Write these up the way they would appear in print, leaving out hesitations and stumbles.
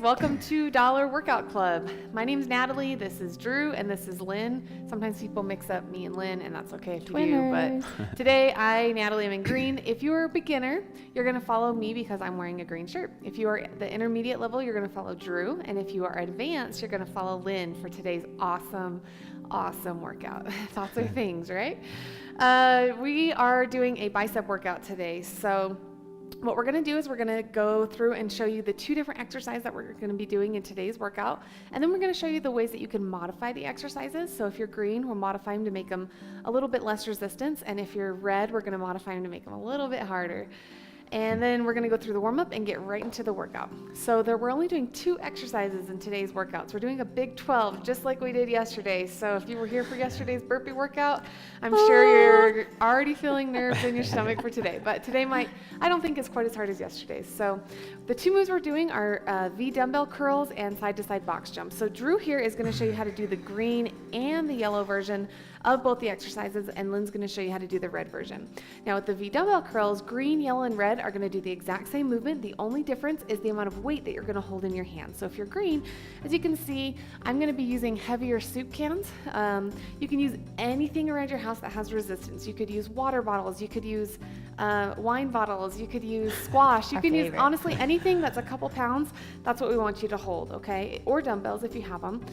welcome to Dollar Workout Club. My name's Natalie, this is Drew, and this is Lynn. Sometimes people mix up me and Lynn, and that's okay if you do, but today I, Natalie, am in green. If you're a beginner, you're gonna follow me because I'm wearing a green shirt. If you are at the intermediate level, you're gonna follow Drew, and if you are advanced, you're gonna follow Lynn for today's awesome workout. Lots of things, right? We are doing a bicep workout today, so what we're going to do is we're going to go through and show you the 2 different exercises that we're going to be doing in today's workout, and then we're going to show you the ways that you can modify the exercises. So if you're green, we'll modify them to make them a little bit less resistance, and if you're red, we're going to modify them to make them a little bit harder. And then we're going to go through the warm-up and get right into the workout. So we're only doing 2 exercises in today's workouts. We're doing a big 12, just like we did yesterday. So if you were here for yesterday's burpee workout, I'm sure you're already feeling nerves in your stomach for today. But today I don't think it's quite as hard as yesterday's. So the 2 moves we're doing are V dumbbell curls and side-to-side box jumps. So Drew here is going to show you how to do the green and the yellow version of both the exercises, and Lynn's going to show you how to do the red version. Now with the V dumbbell curls, green, yellow, and red are going to do the exact same movement. The only difference is the amount of weight that you're going to hold in your hand. So if you're green, as you can see, I'm going to be using heavier soup cans. You can use anything around your house that has resistance. You could use water bottles, you could use wine bottles, you could use squash, you can use honestly anything that's a couple pounds. That's what we want you to hold, okay? Or dumbbells if you have them.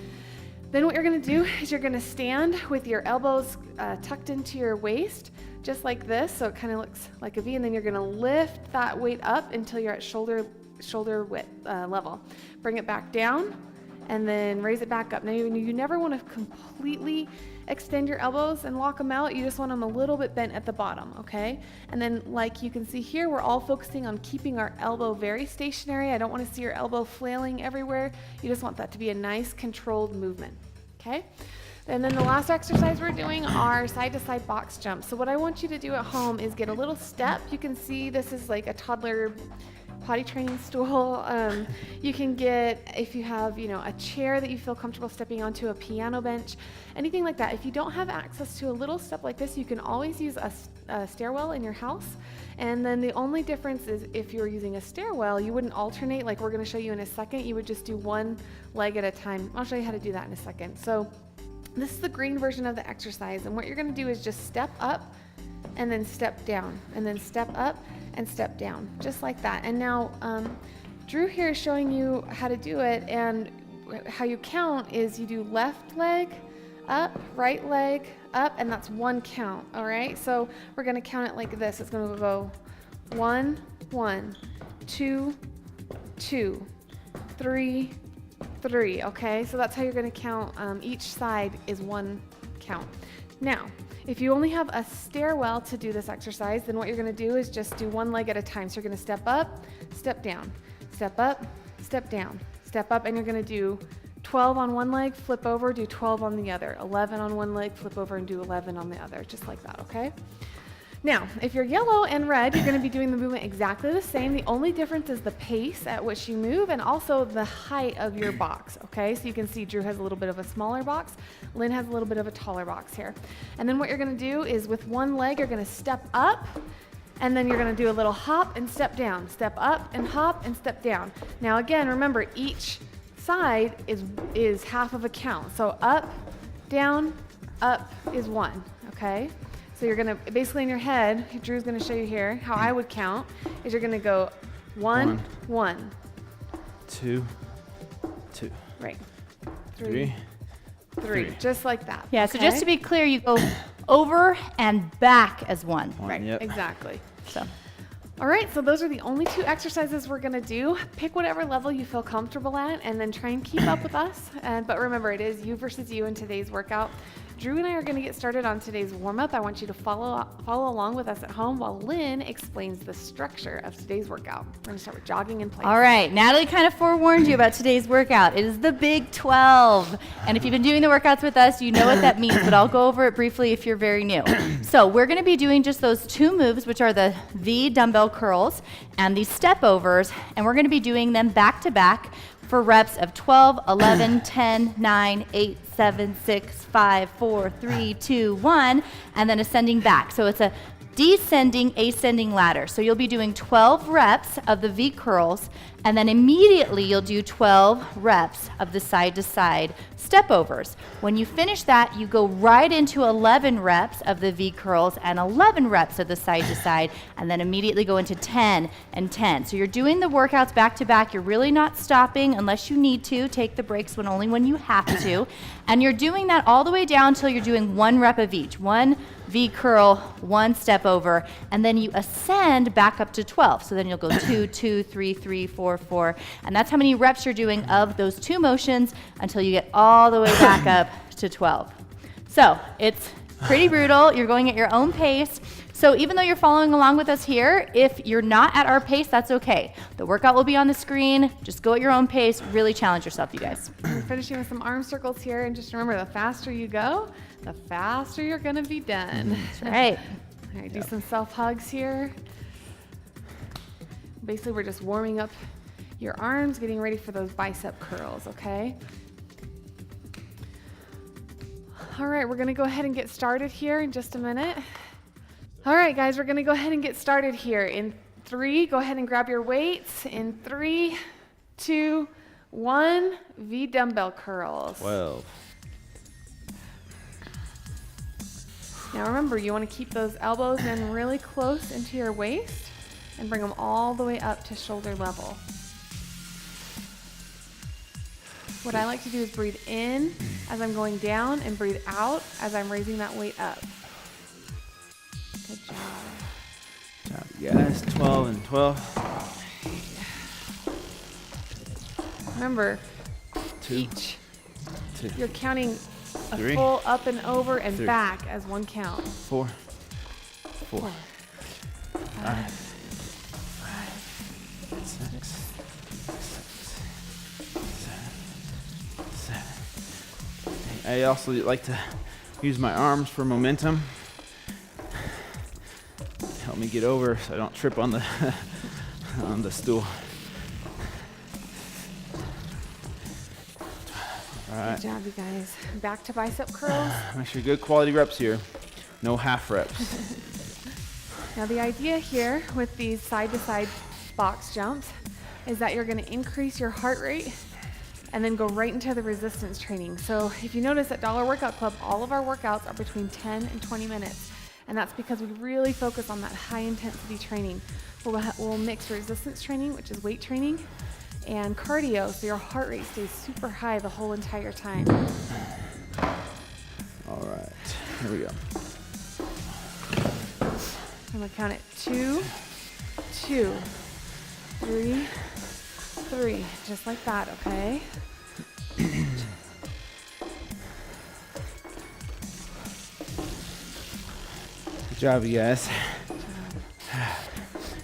Then what you're going to do is you're going to stand with your elbows tucked into your waist, just like this, so it kind of looks like a V, and then you're going to lift that weight up until you're at shoulder width level. Bring it back down, and then raise it back up. Now you never want to completely extend your elbows and lock them out. You just want them a little bit bent at the bottom, okay? And then like you can see here, we're all focusing on keeping our elbow very stationary. I don't want to see your elbow flailing everywhere. You just want that to be a nice controlled movement, okay? And then the last exercise we're doing are side-to-side box jumps. So what I want you to do at home is get a little step. You can see this is like a toddler potty training stool. You can get, if you have, a chair that you feel comfortable stepping onto, a piano bench, anything like that. If you don't have access to a little step like this, you can always use a stairwell in your house. And then the only difference is if you're using a stairwell, you wouldn't alternate like we're going to show you in a second. You would just do one leg at a time. I'll show you how to do that in a second. So this is the green version of the exercise, and what you're going to do is just step up and then step down, and then step up and step down, just like that. And now Drew here is showing you how to do it, and how you count is you do left leg up, right leg up, and that's 1 count, all right? So we're gonna count it like this. It's gonna go 1, 1, 2, 2, 3, 3, okay? So that's how you're gonna count. Each side is 1 count. Now, if you only have a stairwell to do this exercise, then what you're going to do is just do 1 leg at a time. So you're going to step up, step down, step up, step down, step up, and you're going to do 12 on 1 leg, flip over, do 12 on the other, 11 on 1 leg, flip over, and do 11 on the other, just like that, okay? Now, if you're yellow and red, you're going to be doing the movement exactly the same. The only difference is the pace at which you move and also the height of your box, okay? So you can see Drew has a little bit of a smaller box. Lynn has a little bit of a taller box here. And then what you're going to do is with 1 leg, you're going to step up, and then you're going to do a little hop and step down. Step up and hop and step down. Now again, remember each side is half of a count. So up is 1, okay? So you're gonna, basically in your head, Drew's gonna show you here, how I would count, is you're gonna go 1, 1. 2, 2. Right. 3, 3. Just like that. Yeah, okay? So just to be clear, you go over and back as 1. Right, yep. Exactly. So. All right, so those are the only 2 exercises we're gonna do. Pick whatever level you feel comfortable at, and then try and keep up with us. But remember, it is you versus you in today's workout. Drew and I are going to get started on today's warm-up. I want you to follow along with us at home while Lynn explains the structure of today's workout. We're going to start with jogging in place. All right, Natalie kind of forewarned you about today's workout. It is the Big 12. And if you've been doing the workouts with us, you know what that means, but I'll go over it briefly if you're very new. So we're going to be doing just those 2 moves, which are the V dumbbell curls and the step overs, and we're going to be doing them back to back for reps of 12, 11, 10, 9, 8, 7, 6, 5, 4, 3, 2, 1, and then ascending back. So it's a descending, ascending ladder. So you'll be doing 12 reps of the V curls And then immediately you'll do 12 reps of the side to side step overs. When you finish that, you go right into 11 reps of the V curls and 11 reps of the side to side, and then immediately go into 10 and 10. So you're doing the workouts back to back. You're really not stopping unless you need to. Take the breaks only when you have to. And you're doing that all the way down until you're doing 1 rep of each. 1 V curl, 1 step over, and then you ascend back up to 12. So then you'll go 2, 2, 3, 3, 4, 4, and that's how many reps you're doing of those 2 motions until you get all the way back up to 12. So it's pretty brutal. You're going at your own pace. So even though you're following along with us here, if you're not at our pace, that's okay. The workout will be on the screen. Just go at your own pace. Really challenge yourself, you guys. We're finishing with some arm circles here, and just remember, the faster you go, the faster you're gonna be done. That's right. All right, do some self-hugs here. Basically, we're just warming up your arms, getting ready for those bicep curls, okay? All right, we're gonna go ahead and get started here in just a minute. All right, guys, we're gonna go ahead and get started here. In 3, go ahead and grab your weights. In 3, 2, 1, V dumbbell curls. 12. Now remember, you want to keep those elbows in really close into your waist and bring them all the way up to shoulder level. What I like to do is breathe in as I'm going down and breathe out as I'm raising that weight up. Good job. Good job, you guys. 12 and 12. Remember, 2, each, 2, you're counting a 3, full up and over and 3, back as 1 count. 4, 4, 5, 6, 7. I also like to use my arms for momentum. Help me get over so I don't trip on the on the stool. All right. Good job, you guys. Back to bicep curls. Make sure good quality reps here. No half reps. Now the idea here with these side-to-side box jumps is that you're going to increase your heart rate and then go right into the resistance training. So if you notice at Dollar Workout Club, all of our workouts are between 10 and 20 minutes. And that's because we really focus on that high intensity training. We'll mix resistance training, which is weight training, and cardio, so your heart rate stays super high the whole entire time. All right, here we go. I'm gonna count it 2, 2, 3, 3, just like that, okay? Good job, you guys.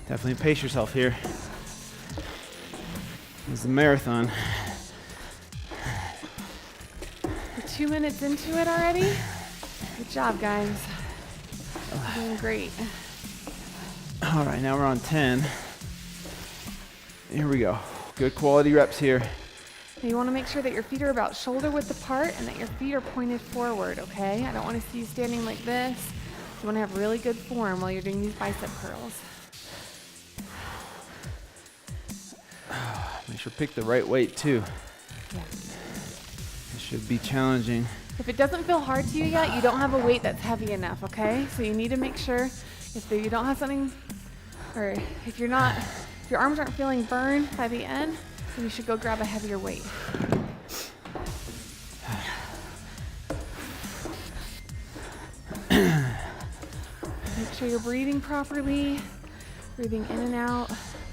Definitely pace yourself here. It's a marathon. We're 2 minutes into it already. Good job, guys. You're doing great. All right, now we're on 10. Here we go. Good quality reps here. Now you want to make sure that your feet are about shoulder width apart and that your feet are pointed forward, okay? I don't want to see you standing like this. You want to have really good form while you're doing these bicep curls. Make sure to pick the right weight too. Yeah. It should be challenging. If it doesn't feel hard to you yet, you don't have a weight that's heavy enough, okay? So you need to make sure if you don't have something, or if your arms aren't feeling burned by the end, then you should go grab a heavier weight. Make sure you're breathing properly, breathing in and out.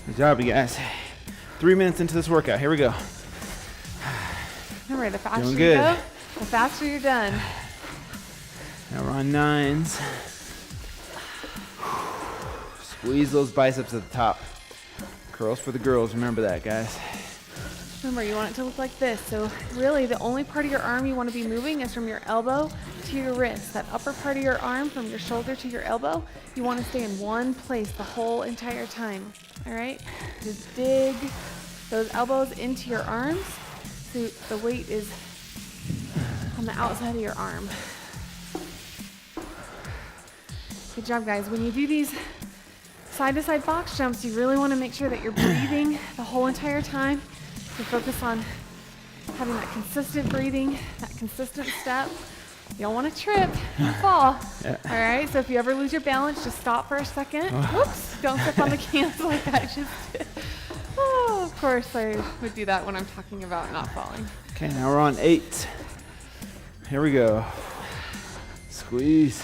Good job, you guys. 3 minutes into this workout. Here we go. Remember, the faster Doing you good. go, the faster you're done. Now we're on 9s. Squeeze those biceps at the top. Curls for the girls. Remember that, guys. Remember, you want it to look like this. So really, the only part of your arm you want to be moving is from your elbow to your wrist. That upper part of your arm, from your shoulder to your elbow, you want to stay in one place the whole entire time. All right? Just dig those elbows into your arms so the weight is on the outside of your arm. Good job, guys. When you do these Side to side box jumps, you really want to make sure that you're breathing the whole entire time. So focus on having that consistent breathing, that consistent step. You don't want to trip and fall. Yeah. All right, so if you ever lose your balance, just stop for a second. Whoops, don't step on the cans like I just did. Oh, of course I would do that when I'm talking about not falling. Okay, now we're on 8. Here we go. Squeeze.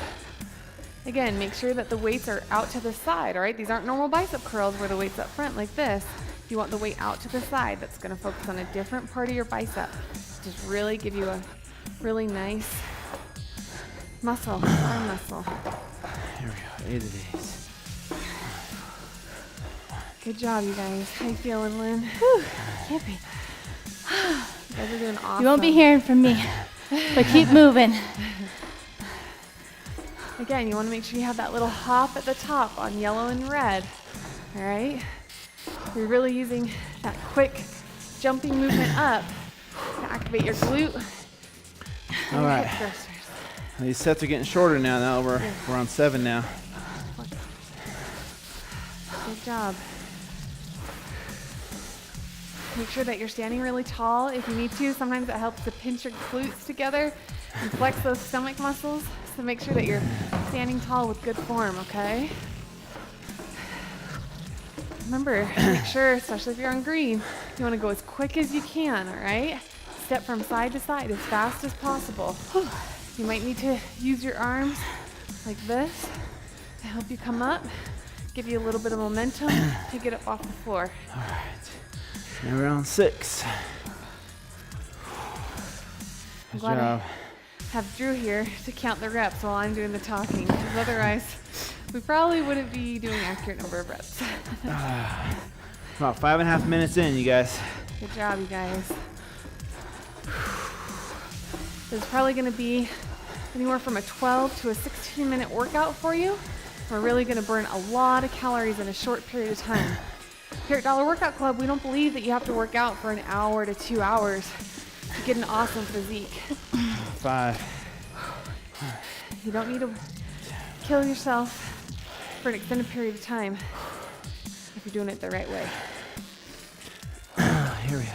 Again, make sure that the weights are out to the side, all right? These aren't normal bicep curls where the weight's up front like this. You want the weight out to the side. That's gonna focus on a different part of your bicep. Just really give you a really nice muscle, arm muscle. Here we go, 8 of these. Good job, you guys. How you feeling, Lynn? Whew, can't breathe. You guys are doing awesome. You won't be hearing from me, but keep moving. Again, you want to make sure you have that little hop at the top on yellow and red. All right? You're really using that quick jumping movement up to activate your glute. And All your right. hip thrusters. These sets are getting shorter now. We're on 7 now. Good job. Make sure that you're standing really tall if you need to. Sometimes it helps to pinch your glutes together and flex those stomach muscles. So make sure that you're standing tall with good form, okay? Remember, make sure, especially if you're on green, you want to go as quick as you can, all right? Step from side to side as fast as possible. You might need to use your arms like this to help you come up, give you a little bit of momentum to get up off the floor. All right. Now we're on 6. Good glad job. Have Drew here to count the reps while I'm doing the talking, because otherwise we probably wouldn't be doing accurate number of reps. About 5.5 minutes in, you guys. Good job, you guys. This is probably going to be anywhere from a 12 to a 16-minute workout for you. We're really going to burn a lot of calories in a short period of time. Here at Dollar Workout Club, we don't believe that you have to work out for an hour to 2 hours to get an awesome physique. 5. You don't need to kill yourself for an extended period of time if you're doing it the right way. Here we go.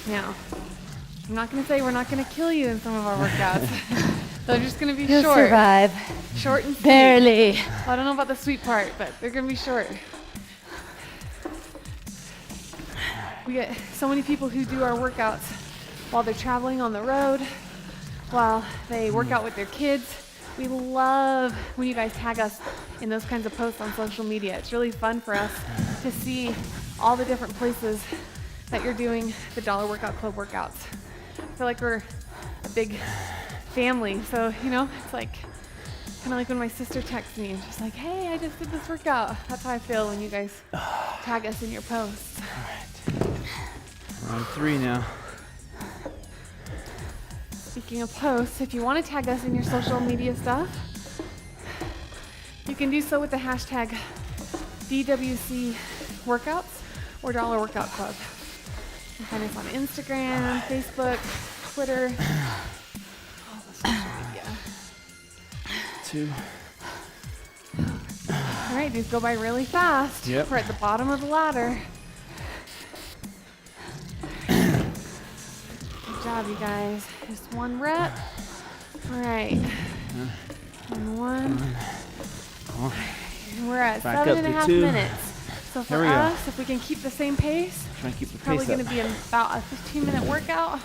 Now, I'm not going to say we're not going to kill you in some of our workouts. They're just going to be You'll short. survive. Short and sweet. Barely. I don't know about the sweet part, but they're going to be short. We get so many people who do our workouts while they're traveling on the road, while they work out with their kids. We love when you guys tag us in those kinds of posts on social media. It's really fun for us to see all the different places that you're doing the Dollar Workout Club workouts. I feel like we're a big family. So, you know, it's like kind of like when my sister texts me and she's like, hey, I just did this workout. That's how I feel when you guys tag us in your posts. We're on 3 now. Speaking of posts, if you want to tag us in your social media stuff, you can do so with the hashtag DWC Workouts or Dollar Workout Club. You can find us on Instagram, Facebook, Twitter, all the social media. 2. All right, these go by really fast. Yep. We're at the bottom of the ladder. Good job, you guys. Just 1 rep. All right. And 1. And we're at Back 7.5 up to 2. minutes. So for There we go. us, if we can keep the same pace, Trying to keep the probably pace going up. to be about a 15-minute workout.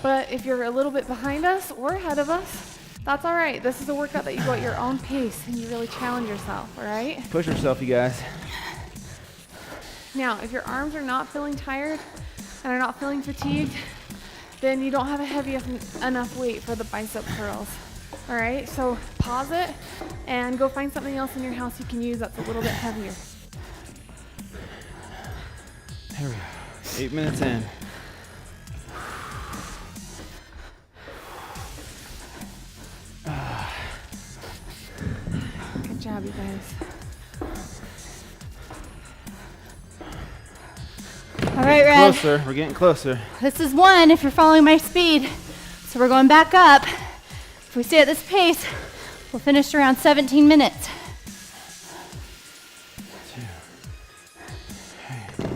But if you're a little bit behind us or ahead of us, that's all right. This is a workout that you go at your own pace and you really challenge yourself, all right? Push yourself, you guys. Now, if your arms are not feeling tired and are not feeling fatigued, then you don't have a heavy enough weight for the bicep curls. All right, so pause it and go find something else in your house you can use that's a little bit heavier. There we go. 8 minutes in. Good job, you guys. All right, Red. Closer. We're getting closer. This is 1 if you're following my speed. So we're going back up. If we stay at this pace, We'll finish around 17 minutes. 2. Okay.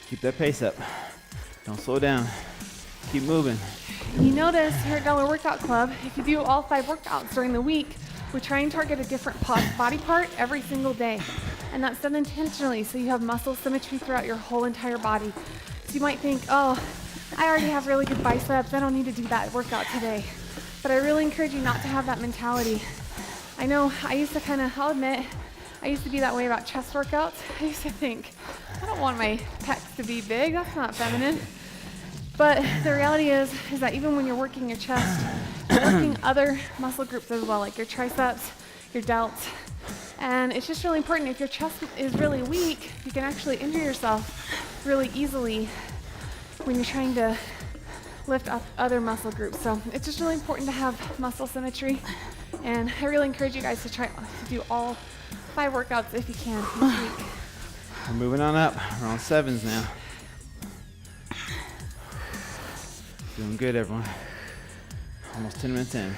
Keep that pace up. Don't slow down. Keep moving. You notice here at Dollar Workout Club, if you do all 5 workouts during the week, we try and target a different body part every single day. And that's done intentionally so you have muscle symmetry throughout your whole entire body. So you might think, oh, I already have really good biceps, I don't need to do that workout today. But I really encourage you not to have that mentality. I know I used to I'll admit, I used to be that way about chest workouts. I used to think, I don't want my pecs to be big, that's not feminine. But the reality is that even when you're working your chest, you're working other muscle groups as well, like your triceps, your delts. And it's just really important. If your chest is really weak, you can actually injure yourself really easily when you're trying to lift up other muscle groups. So it's just really important to have muscle symmetry. And I really encourage you guys to try to do all 5 workouts if you can each week. We're moving on up. We're on 7s now. Doing good, everyone. Almost 10 minutes in.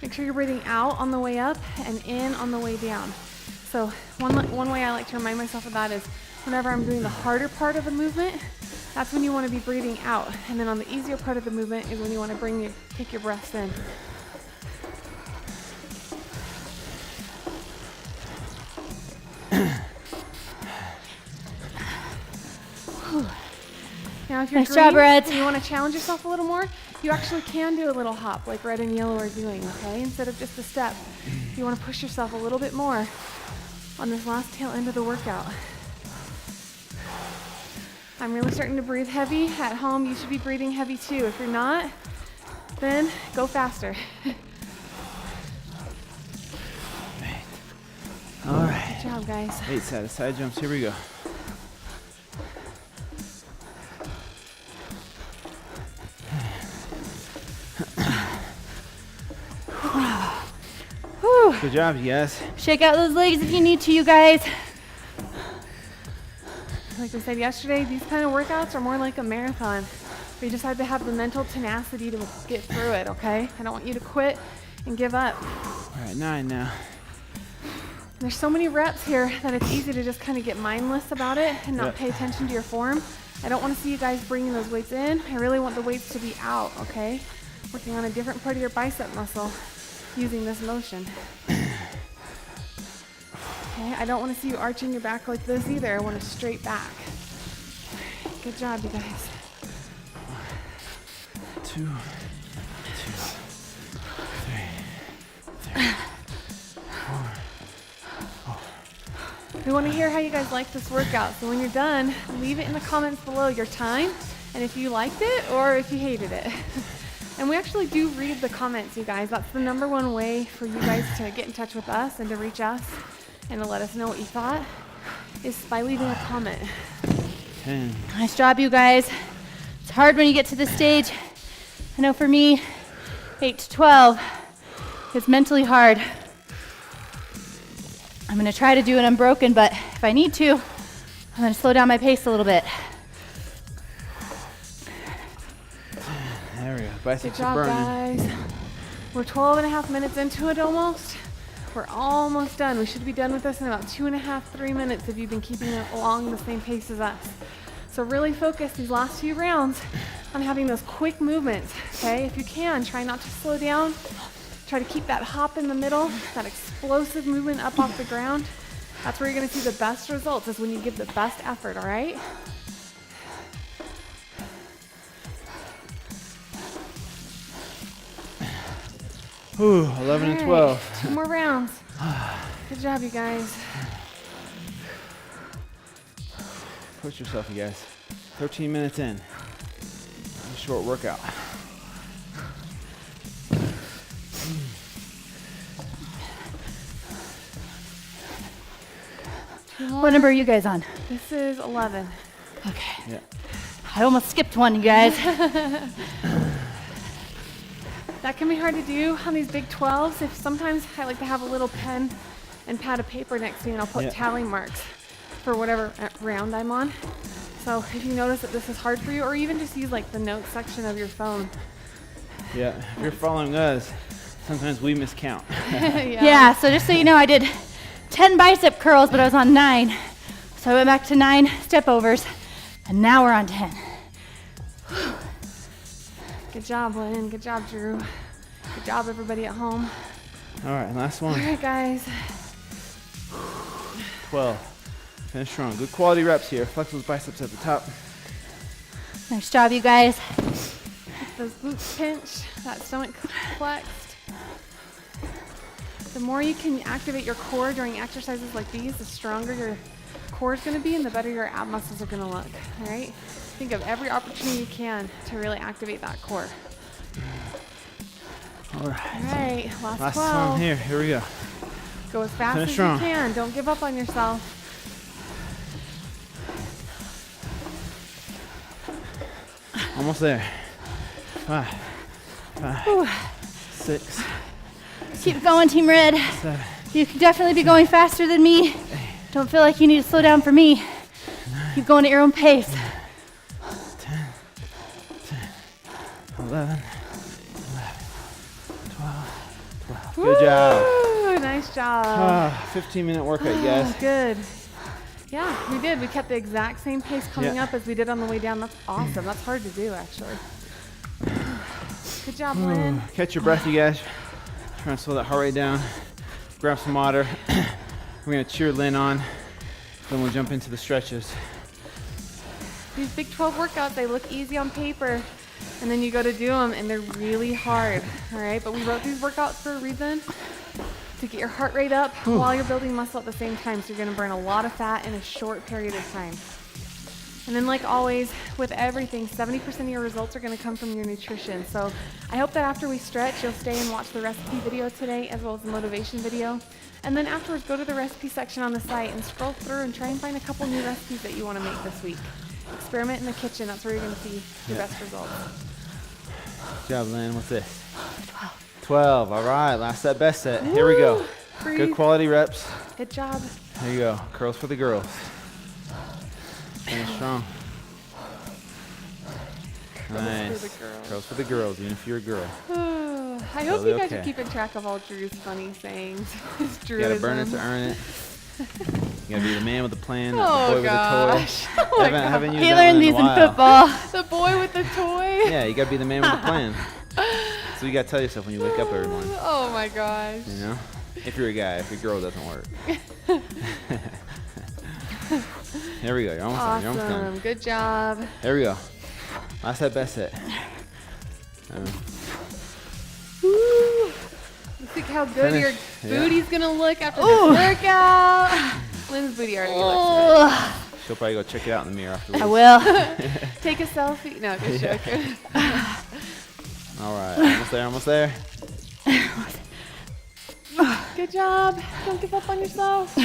Make sure you're breathing out on the way up and in on the way down. So one way I like to remind myself of that is whenever I'm doing the harder part of the movement, that's when you want to be breathing out. And then on the easier part of the movement is when you want to take your breaths in. Now if you're Nice job, green Red. and you want to challenge yourself a little more, you actually can do a little hop like red and yellow are doing, okay? Instead of just a step. You want to push yourself a little bit more on this last tail end of the workout. I'm really starting to breathe heavy. At home, you should be breathing heavy too. If you're not, then go faster. All right. Good job, guys. 8 side jumps. Here we go. Good job, you guys. Shake out those legs if you need to, you guys. Like I said yesterday, these kind of workouts are more like a marathon. We just have to have the mental tenacity to get through it, okay? I don't want you to quit and give up. We're at 9 now. There's so many reps here that it's easy to just kind of get mindless about it and not pay attention to your form. I don't want to see you guys bringing those weights in. I really want the weights to be out, okay? Working on a different part of your bicep muscle using this motion. Okay, I don't want to see you arching your back like this either. I want a straight back. Good job, you guys. 2, 2, 3, 4. We want to hear how you guys like this workout. So when you're done, leave it in the comments below your time and if you liked it or if you hated it. And we actually do read the comments, you guys. That's the #1 way for you guys to get in touch with us and to reach us and to let us know what you thought is by leaving a comment. 10. Nice job, you guys. It's hard when you get to this stage. I know for me, 8 to 12 is mentally hard. I'm gonna try to do it unbroken, but if I need to, I'm gonna slow down my pace a little bit. There we go. Good Biceps job, are burning. guys. We're 12.5 minutes into it almost. We're almost done. We should be done with this in about 2.5, 3 minutes if you've been keeping it along the same pace as us. So really focus these last few rounds on having those quick movements, okay? If you can, try not to slow down. Try to keep that hop in the middle, that explosive movement up off the ground. That's where you're gonna see the best results, is when you give the best effort, all right? Ooh, 11 and 12. 2 more rounds. Good job, you guys. Push yourself, you guys. 13 minutes in. A short workout. What number are you guys on? This is 11. Okay. Yeah. I almost skipped one, you guys. That can be hard to do on these big 12s. If sometimes I like to have a little pen and pad of paper next to me, and I'll put tally marks for whatever round I'm on. So if you notice that this is hard for you, or even just use like the notes section of your phone. Yeah. If you're following us, Sometimes we miscount. Yeah, so just so you know, I did 10 bicep curls, but I was on 9. So I went back to 9 step overs, and now we're on 10. Good job, Lynn. Good job, Drew. Good job, everybody at home. All right, last All one. right, guys. 12. Finish strong. Good quality reps here. Flex those biceps at the top. Nice job, you guys. Keep those glutes pinched, that stomach flexed. The more you can activate your core during exercises like these, the stronger your core is going to be and the better your ab muscles are going to look. All right? Think of every opportunity you can to really activate that core. All right. All right, last 12. one here. Here we go. Go as fast Finish as strong. you can. Don't give up on yourself. Almost there. 5, 6, Keep going, Team Red. 7, You can definitely be going faster than me. Don't feel like you need to slow down for me. Keep going at your own pace. 11, 12. Good job. Woo, nice job. 15-minute workout, you guys. Good. Yeah, we did. We kept the exact same pace coming Yeah. up as we did on the way down. That's awesome. That's hard to do, actually. Good job, Lynn. Catch your breath, you guys. Trying to slow that heart rate down. Grab some water. We're going to cheer Lynn on. Then we'll jump into the stretches. These Big 12 workouts, they look easy on paper, and then you go to do them, and they're really hard, all right? But we wrote these workouts for a reason, to get your heart rate up while you're building muscle at the same time, so you're gonna burn a lot of fat in a short period of time. And then, like always, with everything, 70% of your results are gonna come from your nutrition. So I hope that after we stretch, you'll stay and watch the recipe video today, as well as the motivation video. And then afterwards, go to the recipe section on the site and scroll through and try and find a couple new recipes that you wanna make this week. Experiment in the kitchen. That's where you're going to see your best results. Good job, Lynn. What's this? 12. All right. Last set, best set. Here we go. Breathe. Good quality reps. Good job. There you go. Curls for the girls. Finish strong. Nice. For the girls. Curls for the girls, even if you're a girl. I hope Totally you guys okay. are keeping track of all Drew's funny sayings. His You gotta burn it to Druisms. earn it. You gotta be the man with the plan, not Oh, the boy gosh. with the toy. Oh, my Haven't God. you He done learned that these a in while? football. The boy with the toy. Yeah, you gotta be the man with the plan. So you gotta tell yourself when you wake up every morning. Oh my gosh. You know? If you're a guy, if your girl, it doesn't work. Here we go. You're almost done. You're almost done. Awesome. Good job. Here we go. Last set, best set. Woo. Let's see how good Finish. your Yeah. booty's going to look after this workout. Lynn's booty already looks Oh, She'll probably go check it out in the mirror afterwards. I will. good. Take a selfie. No, just Yeah. joking. All right. Almost there. Almost there. Good job. Don't give up on yourself.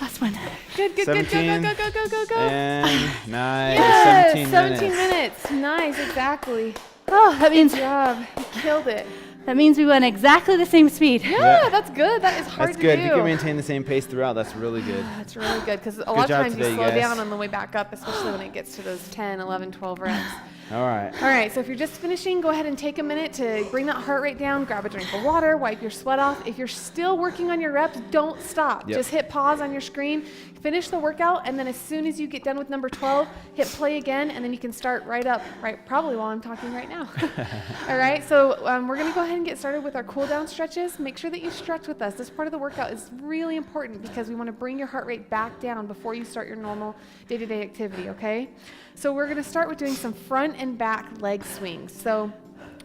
Last one. Good, good, good. Go, 17. go, go, go, go, go, go. And nice. Yes, 17 minutes. minutes. Nice, exactly. Oh, that means Good job. You killed it. we went exactly the same speed. Yeah, that's good. That is hard That's to good. do. If you can maintain the same pace throughout, that's really good. That's really good because a lot of job times today, you you slow guys. down on the way back up, especially when it gets to those 10, 11, 12 reps. All right. All right, so if you're just finishing, go ahead and take a minute to bring that heart rate down, grab a drink of water, wipe your sweat off. If you're still working on your reps, don't stop. Yep. Just hit pause on your screen, finish the workout, and then as soon as you get done with number 12, hit play again, and then you can start right up, probably while I'm talking right now. All right, so we're gonna go ahead and get started with our cool down stretches. Make sure that you stretch with us. This part of the workout is really important because we wanna bring your heart rate back down before you start your normal day-to-day activity, okay? So we're gonna start with doing some front and back leg swings. So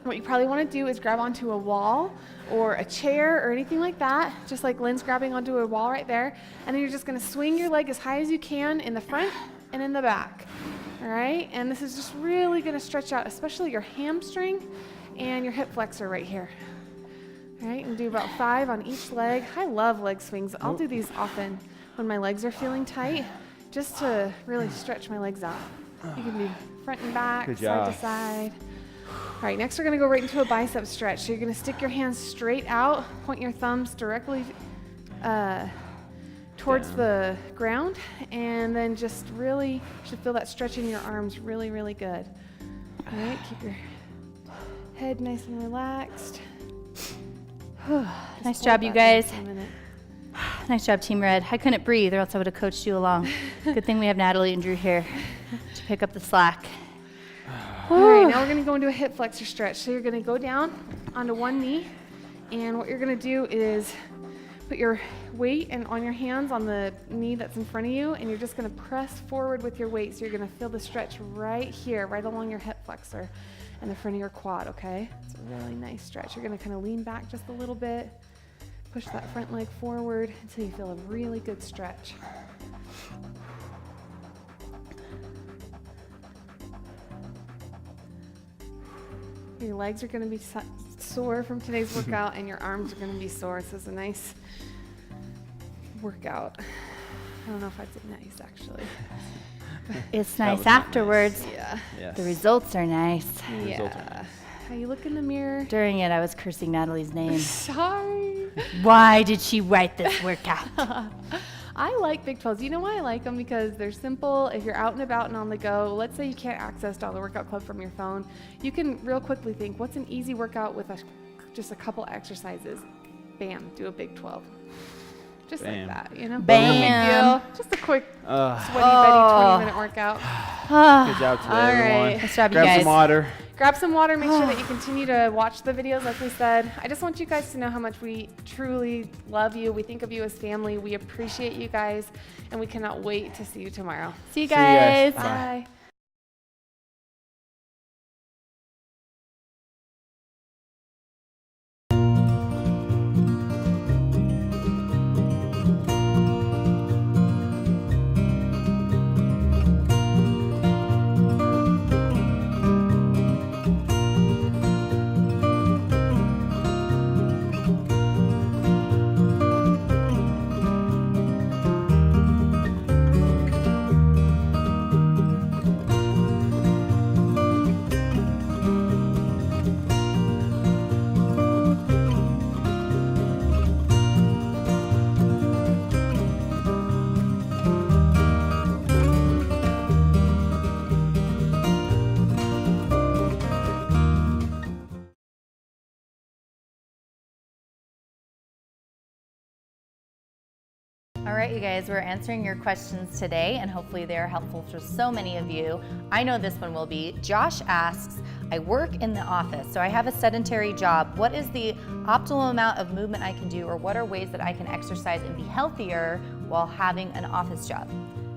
what you probably wanna do is grab onto a wall or a chair or anything like that, just like Lynn's grabbing onto a wall right there. And then you're just gonna swing your leg as high as you can in the front and in the back. All right, and this is just really gonna stretch out, especially your hamstring and your hip flexor right here. All right, and do about 5 on each leg. I love leg swings. I'll do these often when my legs are feeling tight, just to really stretch my legs out. You can do front and back, Good side job. to side. All right, next we're gonna go right into a bicep stretch. So you're gonna stick your hands straight out, point your thumbs directly towards Down. the ground, and then just really, you should feel that stretch in your arms really, really good. All right, keep your head nice and relaxed. Nice hold job, you that there guys. for a minute. Nice job, Team Red. I couldn't breathe, or else I would have coached you along. Good thing we have Natalie and Drew here to pick up the slack. All right, now we're going to go into a hip flexor stretch. So you're going to go down onto one knee, and what you're going to do is put your weight on your hands on the knee that's in front of you, and you're just going to press forward with your weight. So you're going to feel the stretch right here, right along your hip flexor and the front of your quad, okay? It's a really nice stretch. You're going to kind of lean back just a little bit, push that front leg forward until you feel a really good stretch. Your legs are going to be sore from today's workout, and your arms are going to be sore. So it's a nice workout. I don't know if I'd say nice, actually. It's That nice was not afterwards. nice. Yeah. Yes. The results are nice. Results are Yeah. nice. How you look in the mirror? During it, I was cursing Natalie's name. Sorry. Why did she write this workout? I like Big 12s. You know why I like them? Because they're simple. If you're out and about and on the go, let's say you can't access Dollar Workout Club from your phone, you can real quickly think, what's an easy workout with just a couple exercises? Bam, do a Big 12. Just Bam. like that, you know? Bam. No big deal. Just a quick sweaty Betty Oh. 20-minute workout. Good job today, All everyone. right. Nice job, you Grab guys. some water. Grab some water. Make sure that you continue to watch the videos like we said. I just want you guys to know how much we truly love you. We think of you as family. We appreciate you guys, and we cannot wait to see you tomorrow. See you See you guys. guys. Bye. Bye. All right, you guys, we're answering your questions today, and hopefully they are helpful for so many of you. I know this one will be. Josh asks, I work in the office, so I have a sedentary job. What is the optimal amount of movement I can do, or what are ways that I can exercise and be healthier while having an office job?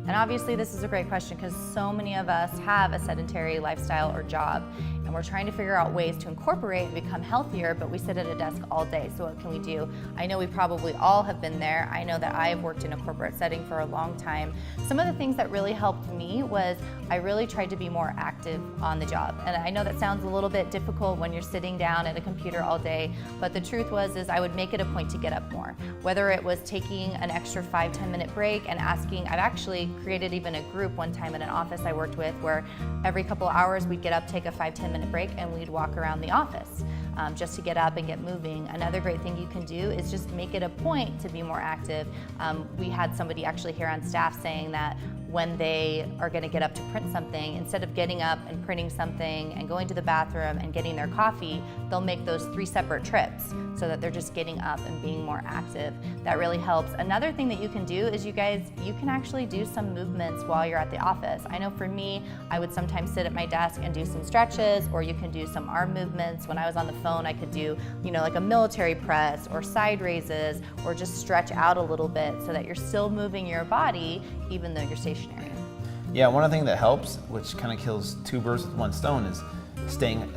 And obviously this is a great question because so many of us have a sedentary lifestyle or job, and we're trying to figure out ways to incorporate and become healthier, but we sit at a desk all day, so what can we do? I know we probably all have been there. I know that I have worked in a corporate setting for a long time. Some of the things that really helped me was I really tried to be more active on the job. And I know that sounds a little bit difficult when you're sitting down at a computer all day, but the truth is I would make it a point to get up more. Whether it was taking an extra 5-10 minute break and asking, I've actually created even a group one time in an office I worked with where every couple hours we'd get up, take a 5-10 minute break, and we'd walk around the office just to get up and get moving. Another great thing you can do is just make it a point to be more active. We had somebody actually here on staff saying that when they are going to get up to print something, instead of getting up and printing something and going to the bathroom and getting their coffee, they'll make those 3 separate trips so that they're just getting up and being more active. That really helps. Another thing that you can do is you can actually do some movements while you're at the office. I know for me, I would sometimes sit at my desk and do some stretches, or you can do some arm movements. When I was on the phone, I could do, like a military press or side raises, or just stretch out a little bit so that you're still moving your body even though you're stationary. Yeah, one of the things that helps, which kind of kills 2 birds with 1 stone, is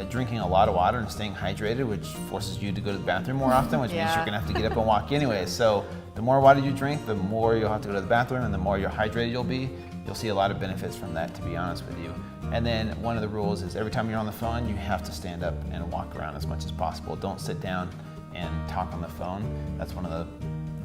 drinking a lot of water and staying hydrated, which forces you to go to the bathroom more often, which means you're gonna have to get up and walk anyway. So the more water you drink, the more you'll have to go to the bathroom, and the more you're hydrated you'll be. You'll see a lot of benefits from that, to be honest with you. And then one of the rules is every time you're on the phone, you have to stand up and walk around as much as possible. Don't sit down and talk on the phone. That's one of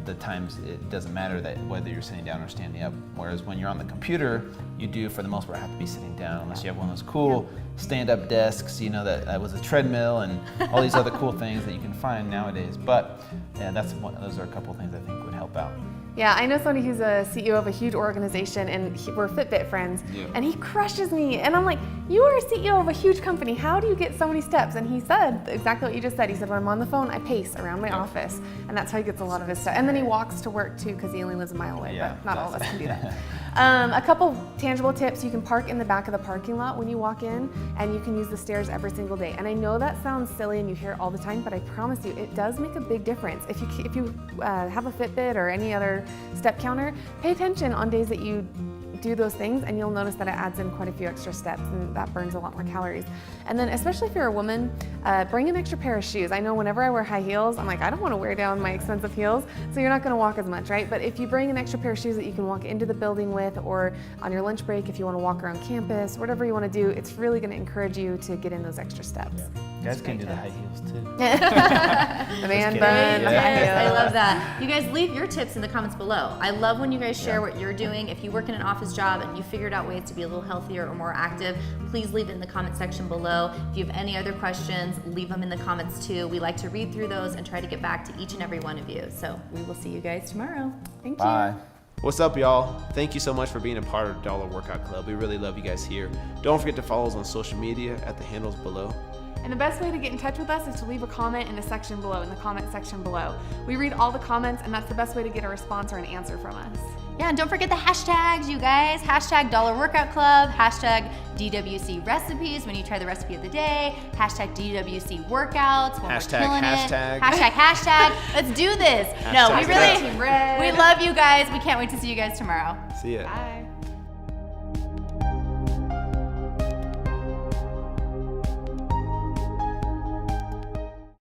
the times it doesn't matter that whether you're sitting down or standing up. Whereas when you're on the computer, you do for the most part have to be sitting down unless you have one of those cool stand-up desks, you know, that was a treadmill and all these other cool things that you can find nowadays. But yeah, those are a couple things I think would help out. Yeah, I know somebody who's a CEO of a huge organization, and we're Fitbit friends, and he crushes me. And I'm like, you are a CEO of a huge company. How do you get so many steps? And he said exactly what you just said. He said, when I'm on the phone, I pace around my office, and that's how he gets a lot of his stuff. And then he walks to work too, because he only lives a mile away, but not all of us can do that. A couple tangible tips: you can park in the back of the parking lot when you walk in, and you can use the stairs every single day. And I know that sounds silly and you hear it all the time, but I promise you, it does make a big difference. If you have a Fitbit or any other step counter, pay attention on days that you do those things, and you'll notice that it adds in quite a few extra steps, and that burns a lot more calories. And then, especially if you're a woman, bring an extra pair of shoes. I know whenever I wear high heels, I'm like, I don't want to wear down my expensive heels, so you're not going to walk as much, right? But if you bring an extra pair of shoes that you can walk into the building with, or on your lunch break, if you want to walk around campus, whatever you want to do, it's really going to encourage you to get in those extra steps. You guys can do the high heels too. The man bun, the high Yes, I heels. love that. You guys leave your tips in the comments below. I love when you guys share what you're doing. If you work in an office job and you figured out ways to be a little healthier or more active, please leave it in the comment section below. If you have any other questions, leave them in the comments too. We like to read through those and try to get back to each and every one of you. So we will see you guys tomorrow. Thank you. Bye. What's up, y'all? Thank you so much for being a part of Dollar Workout Club. We really love you guys here. Don't forget to follow us on social media at the handles below. And the best way to get in touch with us is to leave a comment in the section below, in the comment section below. We read all the comments, and that's the best way to get a response or an answer from us. Yeah, and don't forget the hashtags, you guys. Hashtag Dollar Workout Club, hashtag DWC recipes when you try the recipe of the day, hashtag DWC workouts when Hashtag, we're killing hashtag. it. Hashtag. Let's do this. No, we Hashtag. really, Team Red. we love you guys. We can't wait to see you guys tomorrow. See ya. Bye.